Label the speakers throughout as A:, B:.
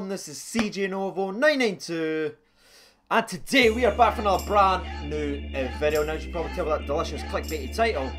A: everyone, this is CJ Novo 992 and today we are back for another brand new video. Now you should probably tell that delicious clickbaity title.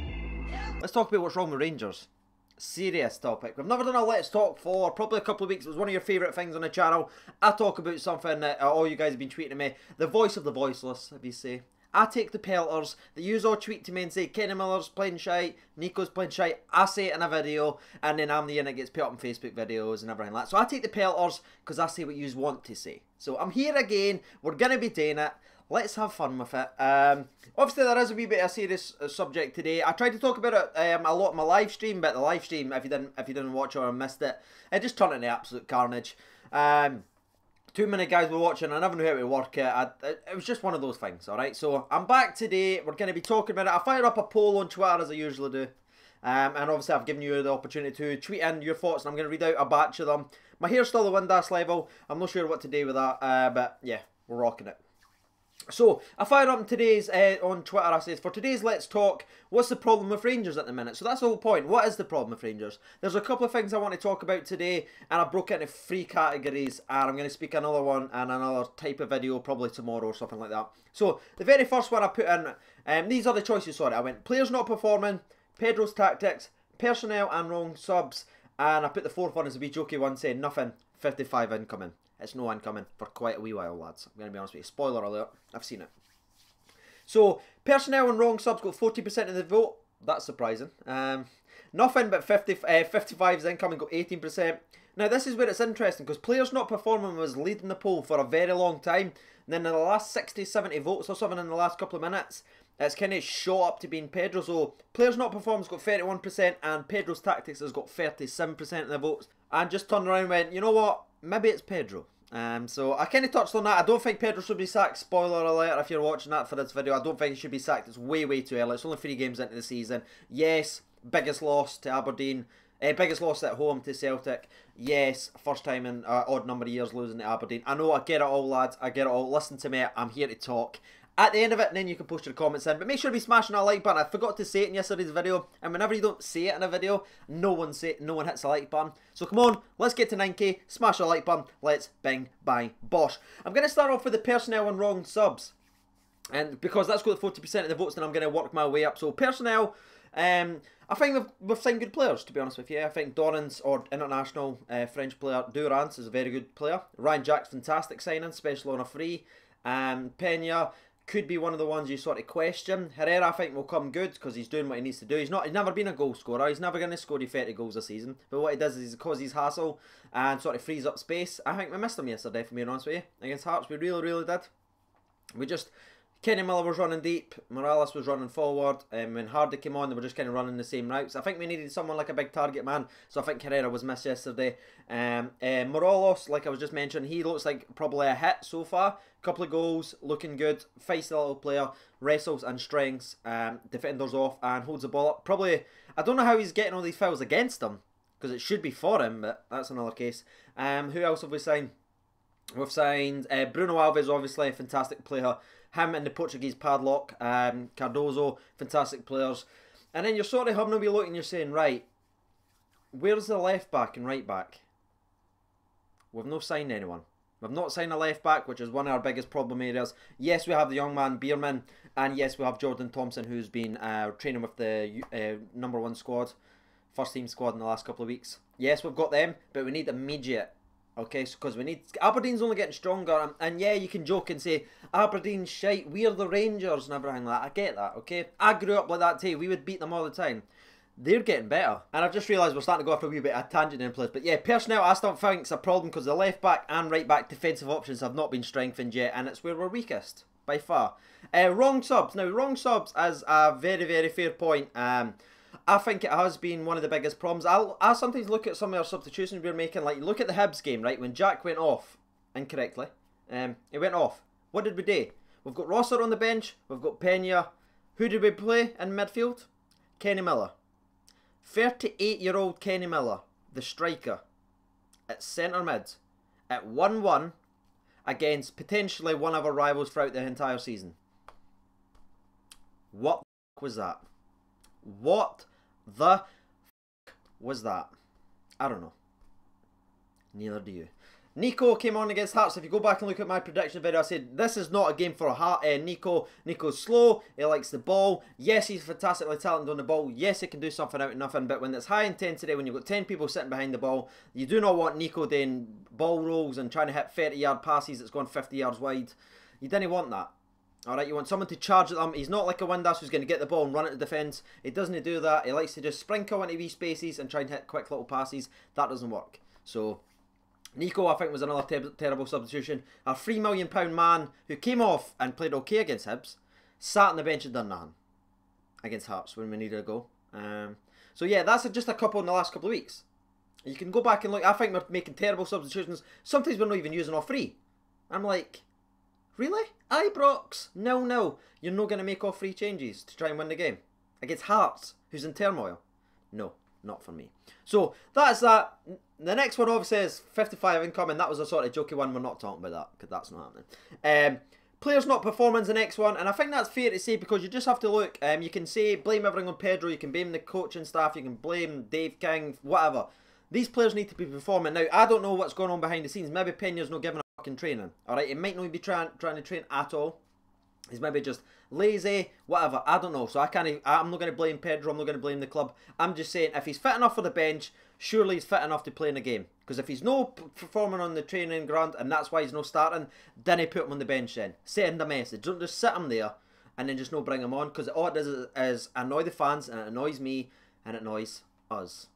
A: Let's talk about what's wrong with Rangers. Serious topic. We've never done a Let's Talk for probably a couple of weeks. It was one of your favourite things on the channel. I talk about something that all you guys have been tweeting at me. The voice of the voiceless, if you say. I take the pelters that you all tweet to me and say Kenny Miller's playing shite, Nico's playing shite. I say it in a video and then I'm the one that gets put up on Facebook videos and everything like that. So I take the pelters because I say what you want to say. So I'm here again. We're going to be doing it. Let's have fun with it. Obviously there is a wee bit of a serious subject today. I tried to talk about it a lot in my live stream, but the live stream, if you didn't watch it or missed it, it just turned into absolute carnage. Too many guys were watching, I never knew how to work it. It was just one of those things, alright? So, I'm back today, we're going to be talking about it. I fired up a poll on Twitter as I usually do. And obviously I've given you the opportunity to tweet in your thoughts, and I'm going to read out a batch of them. My hair's still the Windass level, I'm not sure what to do with that, but yeah, we're rocking it. So, I fired up today's, on Twitter, I says, for today's Let's Talk, what's the problem with Rangers at the minute? So that's the whole point. What is the problem with Rangers? There's a couple of things I want to talk about today, and I broke it into 3 categories, and I'm going to speak another one and another type of video probably tomorrow or something like that. So, the very first one I put in, these are the choices, sorry, I went, players not performing, Pedro's tactics, personnel and wrong subs, and I put the 4th one as a wee jokey one saying nothing, 55 incoming. It's no incoming for quite a wee while, lads. I'm going to be honest with you. Spoiler alert. I've seen it. So, personnel and wrong subs got 40% of the vote. That's surprising. Nothing but 55's incoming got 18%. Now, this is where it's interesting, because players not performing was leading the poll for a very long time. And then in the last 60, 70 votes or something in the last couple of minutes, it's kind of shot up to being Pedro. So, players not performing has got 31%, and Pedro's tactics has got 37% of the votes. And just turned around and went, you know what? Maybe it's Pedro. So I kind of touched on that. I don't think Pedro should be sacked. Spoiler alert if you're watching that for this video. I don't think he should be sacked. It's way, way too early. It's only 3 games into the season. Yes, biggest loss to Aberdeen. Biggest loss at home to Celtic. Yes, first time in an odd number of years losing to Aberdeen. I know, I get it all, lads. I get it all. Listen to me. I'm here to talk. At the end of it, and then you can post your comments in. But make sure to be smashing that like button. I forgot to say it in yesterday's video. And whenever you don't say it in a video, no one hits the like button. So come on, let's get to 9k. Smash the like button. Let's bing, bang, bosh. I'm going to start off with the personnel and wrong subs. And because that's got 40% of the votes, then I'm going to work my way up. So personnel, I think we've signed good players, to be honest with you. I think Dorrans, or international French player, Durance is a very good player. Ryan Jack's fantastic signing, especially on a free. Pena could be one of the ones you sort of question. Herrera, I think, will come good because he's doing what he needs to do. He's never been a goal scorer. He's never going to score 30 goals a season. But what he does is he causes hassle and sort of frees up space. I think we missed him yesterday, for being honest with you. Against Hearts, we really, really did. Kenny Miller was running deep, Morales was running forward, when Hardy came on they were just kind of running the same routes. I think we needed someone like a big target man, so I think Herrera was missed yesterday. Morelos, like I was just mentioning, he looks like probably a hit so far. Couple of goals, looking good, feisty little player, wrestles and strengths, defenders off and holds the ball up. Probably, I don't know how he's getting all these fouls against him, because it should be for him, but that's another case. Who else have we signed? We've signed Bruno Alves, obviously, a fantastic player. Him and the Portuguese padlock. Cardozo, fantastic players. And then you're sort of having a wee look and you're saying, right, where's the left back and right back? We've not signed anyone. We've not signed a left back, which is one of our biggest problem areas. Yes, we have the young man Bierman, and yes, we have Jordan Thompson, who's been training with the #1 squad, first team squad in the last couple of weeks. Yes, we've got them, but we need immediate. Okay, so because we need... Aberdeen's only getting stronger, and yeah, you can joke and say, Aberdeen's shite, we're the Rangers and everything like that. I get that, okay? I grew up like that too. We would beat them all the time. They're getting better. And I've just realised we're starting to go off a wee bit of a tangent in place. But yeah, personnel, I still think it's a problem because the left back and right back defensive options have not been strengthened yet, and it's where we're weakest, by far. Wrong subs. Now, wrong subs is a very, very fair point. I think it has been one of the biggest problems. I sometimes look at some of our substitutions we're making. Like, look at the Hibs game, right? When Jack went off, incorrectly, he went off. What did we do? We've got Rosser on the bench. We've got Pena. Who did we play in midfield? Kenny Miller. 38-year-old Kenny Miller, the striker, at centre mid, at 1-1 against potentially one of our rivals throughout the entire season. What the f*** was that? What the f*** was that? I don't know. Neither do you. Nico came on against Hearts. If you go back and look at my prediction video, I said this is not a game for Nico. Nico's slow. He likes the ball. Yes, he's fantastically talented on the ball. Yes, he can do something out of nothing. But when it's high intensity, when you've got 10 people sitting behind the ball, you do not want Nico doing ball rolls and trying to hit 30-yard passes that's going 50 yards wide. You didn't want that. Alright, you want someone to charge at them. He's not like a Windass who's going to get the ball and run at the defence. He doesn't do that. He likes to just sprinkle into wee spaces and try and hit quick little passes. That doesn't work. So, Nico, I think, was another terrible substitution. A £3 million man who came off and played okay against Hibs, sat on the bench and done nothing against Hearts when we needed a goal. So yeah, that's just a couple in the last couple of weeks. You can go back and look. I think we're making terrible substitutions. Sometimes we're not even using all three. I'm like, really? Ibrox? No. You're not going to make all three changes to try and win the game. Against Hearts, who's in turmoil. No, not for me. So, that's that. The next one obviously is 55 incoming. That was a sort of jokey one. We're not talking about that, because that's not happening. Players not performing the next one. And I think that's fair to say, because you just have to look. You can say, blame everything on Pedro. You can blame the coaching staff. You can blame Dave King, whatever. These players need to be performing. Now, I don't know what's going on behind the scenes. Maybe Peña's not giving a fucking training. Alright, he might not be trying to train at all. He's maybe just lazy, whatever. I don't know. So I'm not going to blame Pedro. I'm not going to blame the club. I'm just saying, if he's fit enough for the bench, surely he's fit enough to play in a game. Because if he's not performing on the training ground, and that's why he's not starting, then he put him on the bench then. Send a message. Don't just sit him there and then just not bring him on. Because all it does is annoy the fans, and it annoys me, and it annoys us.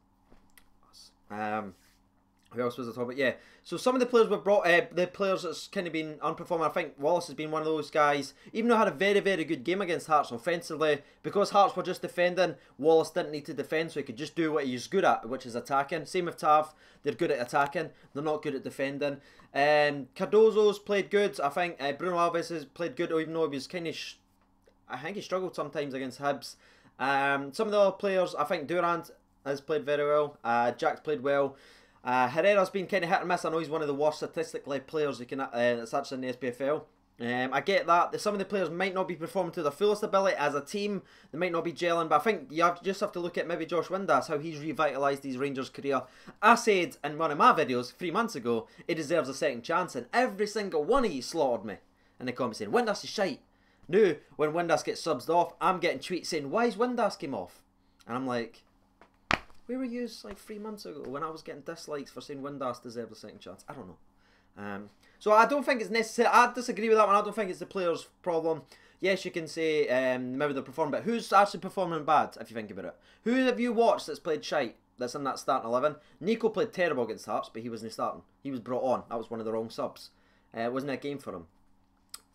A: Who else was I talking about? Yeah. So some of the players were brought, the players that's kind of been unperforming. I think Wallace has been one of those guys. Even though he had a very, very good game against Hearts offensively, because Hearts were just defending, Wallace didn't need to defend, so he could just do what he's good at, which is attacking. Same with Tav. They're good at attacking. They're not good at defending. Cardozo's played good. I think Bruno Alves has played good, even though he was kind of... I think he struggled sometimes against Hibs. Some of the other players, I think Durant has played very well. Jack's played well. Herrera's been kind of hit and miss. I know he's one of the worst statistically players you can that's actually in the SPFL. I get that. Some of the players might not be performing to their fullest ability as a team. They might not be gelling, but I think you just have to look at maybe Josh Windass, how he's revitalised his Rangers career. I said in one of my videos 3 months ago, he deserves a second chance, and every single one of you slaughtered me in the comments saying, Windass is shite. Now, when Windass gets subbed off, I'm getting tweets saying, why is Windass came off? And I'm like... Where were you like 3 months ago when I was getting dislikes for saying Windass deserves a second chance? I don't know. So I don't think it's necessary. I disagree with that one. I don't think it's the player's problem. Yes, you can say maybe they're performing, but who's actually performing bad if you think about it? Who have you watched that's played shite that's in that starting 11? Nico played terrible against Hearts, but he wasn't starting. He was brought on. That was one of the wrong subs. It wasn't a game for him.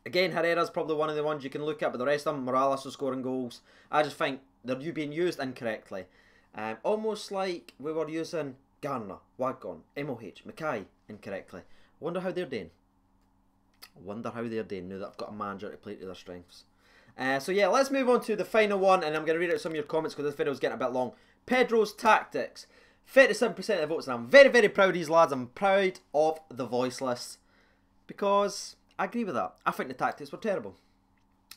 A: Again, Herrera's probably one of the ones you can look at, but the rest of them, Morales is scoring goals. I just think they're being used incorrectly. Almost like we were using Garner, Wagon, MOH, Mackay incorrectly. I wonder how they're doing. Now that I've got a manager to play to their strengths. So yeah, let's move on to the final one, and I'm going to read out some of your comments because this video is getting a bit long. Pedro's tactics. 37% of the votes, and I'm very, very proud of these lads. I'm proud of the voiceless. Because I agree with that. I think the tactics were terrible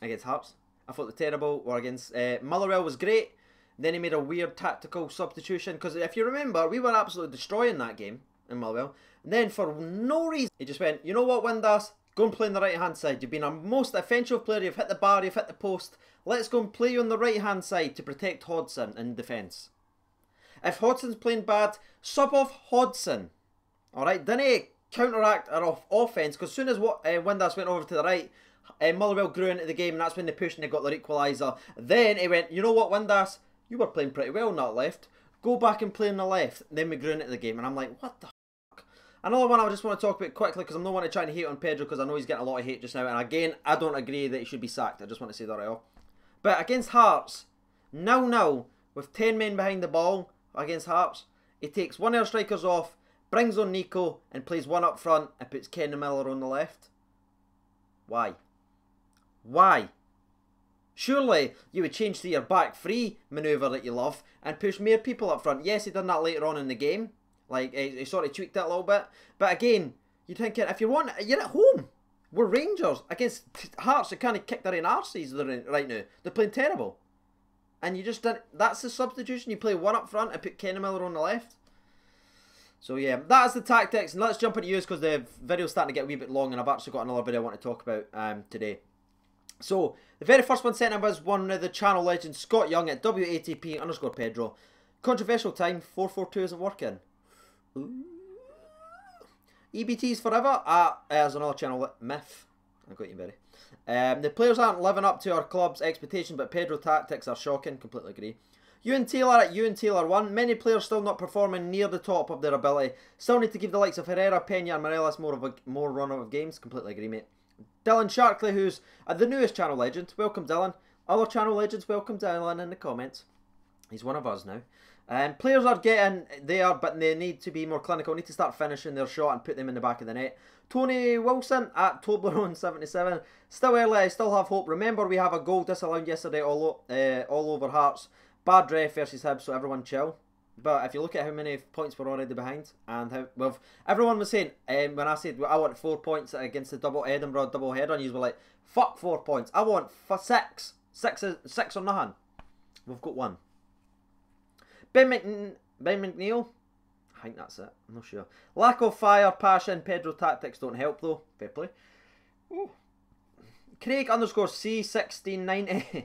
A: against Hearts. I thought the terrible were against... Motherwell was great. Then he made a weird tactical substitution. Because if you remember, we were absolutely destroying that game in Motherwell. And then for no reason, he just went, you know what, Windass? Go and play on the right-hand side. You've been our most offensive player. You've hit the bar. You've hit the post. Let's go and play you on the right-hand side to protect Hodgson in defence. If Hodgson's playing bad, sub off Hodgson. Alright? Then he counteract our offence. Because as soon as Windass went over to the right, Motherwell grew into the game. And that's when they pushed and they got their equaliser. Then he went, you know what, Windass? You were playing pretty well on that left. Go back and play on the left. Then we grew into the game. And I'm like, what the fuck? Another one I just want to talk about quickly because I'm not wanting to try and hate on Pedro because I know he's getting a lot of hate just now. And again, I don't agree that he should be sacked. I just want to say that right off. But against Hearts, now, with 10 men behind the ball against Hearts, he takes one of our strikers off, brings on Nico and plays one up front and puts Ken Miller on the left. Why? Why? Surely you would change to your back three manoeuvre that you love and push more people up front. Yes, he done that later on in the game. Like, he sort of tweaked it a little bit. But again, you're thinking, if you want, you're at home. We're Rangers against Hearts that kind of kick their own arses right now. They're playing terrible. And you just didn't, that's the substitution. You play one up front and put Ken Miller on the left. So yeah, that is the tactics, and let's jump into use because the video's starting to get a wee bit long, and I've actually got another video I want to talk about today. So the very first one sent in was one of the channel legends, Scott Young at WATP_Pedro. Controversial time, 442 isn't working. Ooh. EBT's forever. There's another channel, Myth. I got you, Berry. The players aren't living up to our club's expectations, but Pedro tactics are shocking. Completely agree. Ewan Taylor at Ewan Taylor 1. Many players still not performing near the top of their ability. Still need to give the likes of Herrera, Pena and Morelos more run out of games. Completely agree, mate. Dylan Sharkley, who's the newest channel legend. Welcome, Dylan. Other channel legends, welcome Dylan in the comments. He's one of us now. Players are getting there, but they need to be more clinical. Need to start finishing their shot and put them in the back of the net. Tony Wilson at Toblerone77. Still early, I still have hope. Remember, we have a goal disallowed yesterday all over Hearts. Bad ref versus Hibs, so everyone chill. But if you look at how many points we're already behind, and how well everyone was saying, when I said I want 4 points against the Edinburgh double header, and you were like, fuck 4 points. I want for 6. 6 or nothing. We've got 1. Ben McNeil. I think that's it. I'm not sure. Lack of fire, passion, Pedro tactics don't help though. Fair play. Ooh. Craig _C1690.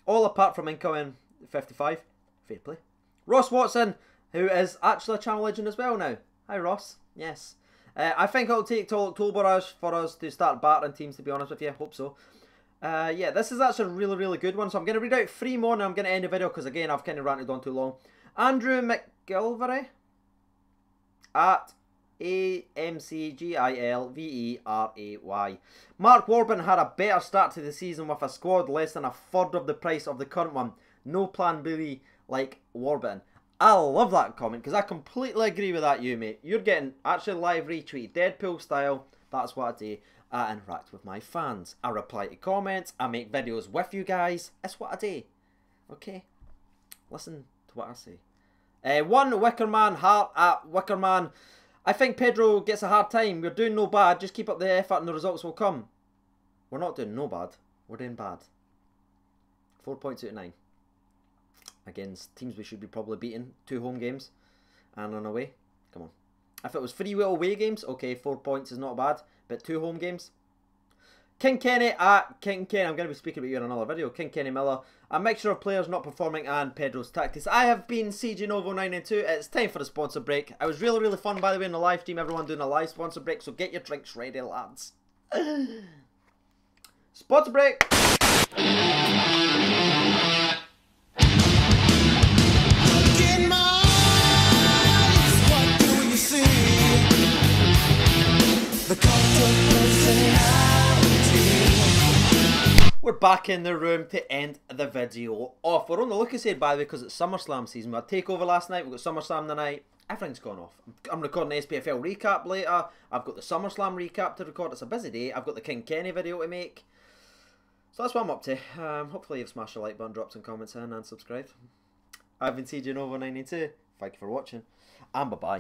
A: All apart from incoming 55. Fair play. Ross Watson, who is actually a channel legend as well now. Hi Ross. Yes. I think it'll take till October for us to start battering teams, to be honest with you. Hope so. Yeah, this is actually a really, really good one. So I'm going to read out 3 more and I'm going to end the video because, again, I've kind of ranted on too long. Andrew McGilvery at AMCGILVERAY. Mark Warburton had a better start to the season with a squad less than a third of the price of the current one. No plan B like Warburton. I love that comment because I completely agree with that, you mate. You're getting actually live retweet, Deadpool style. That's what I do. I interact with my fans. I reply to comments. I make videos with you guys. That's what I do. Okay? Listen to what I say. One Wickerman Hart at Wickerman. I think Pedro gets a hard time. We're doing no bad. Just keep up the effort and the results will come. We're not doing no bad. We're doing bad. 4 points out of 9. Against teams we should be probably beating. 2 home games. And an away. Come on. If it was 3 away games, okay, 4 points is not bad. But 2 home games. King Kenny at King Kenny. I'm going to be speaking about you in another video. King Kenny Miller. A mixture of players not performing and Pedro's tactics. I have been CG Novo 992. It's time for the sponsor break. It was really, really fun, by the way, in the live stream. Everyone doing a live sponsor break. So get your drinks ready, lads. Sponsor break. We're back in the room to end the video off. We're on the looking side, by the way, because it's SummerSlam season. We had TakeOver last night, we've got SummerSlam tonight. Everything's gone off. I'm recording the SPFL recap later. I've got the SummerSlam recap to record. It's a busy day. I've got the King Kenny video to make. So that's what I'm up to. Hopefully you've smashed the like button, dropped some comments in and subscribed. I've been CJ Novo 92. Thank you for watching. And bye-bye.